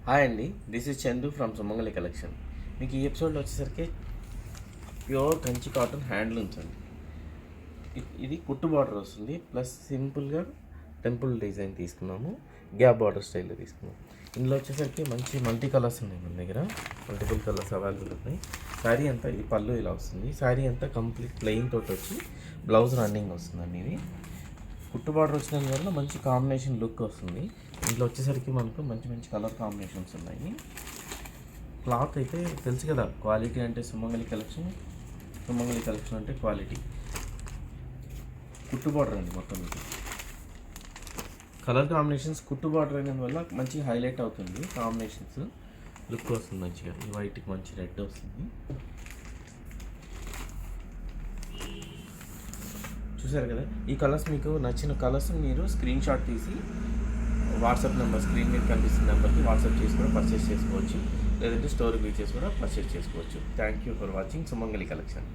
Hi అండి, this is Chandu from Sumangali collection. మీకు ఈ ఎపిసోడ్లో వచ్చేసరికి ప్యూర్ కంచి కాటన్ హ్యాండ్లూమ్స్ అండి. ఇది కుట్టు బార్డర్ వస్తుంది, ప్లస్ సింపుల్గా టెంపుల్ డిజైన్ తీసుకున్నాము, గ్యాప్ బార్డర్ స్టైల్లో తీసుకున్నాము. ఇందులో వచ్చేసరికి మంచి మల్టీ కలర్స్ ఉన్నాయి మన దగ్గర, మల్టిపుల్ కలర్స్ అవైలబుల్ ఉన్నాయి. శారీ అంతా ఇది పళ్ళు ఇలా వస్తుంది, శారీ అంతా కంప్లీట్ ప్లెయిన్ తోటి వచ్చి బ్లౌజ్ రన్నింగ్ వస్తుందండి. ఇది కుట్టు బార్డర్ వచ్చినందువల్ల మంచి కాంబినేషన్ లుక్ వస్తుంది. ఇంట్లో వచ్చేసరికి మనకు మంచి మంచి కలర్ కాంబినేషన్స్ ఉన్నాయి. క్లాత్ అయితే తెలుసు కదా, క్వాలిటీ అంటే సుమంగళి కలెక్షన్ అంటే క్వాలిటీ. కుట్టు బార్డర్ అండి మొత్తం. ఇది కలర్ కాంబినేషన్స్ కుట్టు బార్డర్ అయినందువల్ల మంచి హైలైట్ అవుతుంది, కాంబినేషన్స్ లుక్ వస్తుంది మంచిగా. ఈ వైట్కి మంచి రెడ్ వస్తుంది. చూసారు కదా, ఈ కలర్స్ మీకు నచ్చిన కలర్స్ మీరు స్క్రీన్ షాట్ తీసి వాట్సాప్ నెంబర్, స్క్రీన్ మీద కనిపిస్తున్న నెంబర్కి వాట్సాప్ చేసి కూడా పర్చేస్ చేసుకోవచ్చు, లేదంటే స్టోర్కి రీచ్ చేసి కూడా పర్చేస్ చేసుకోవచ్చు. Thank you for watching Sumangali collection.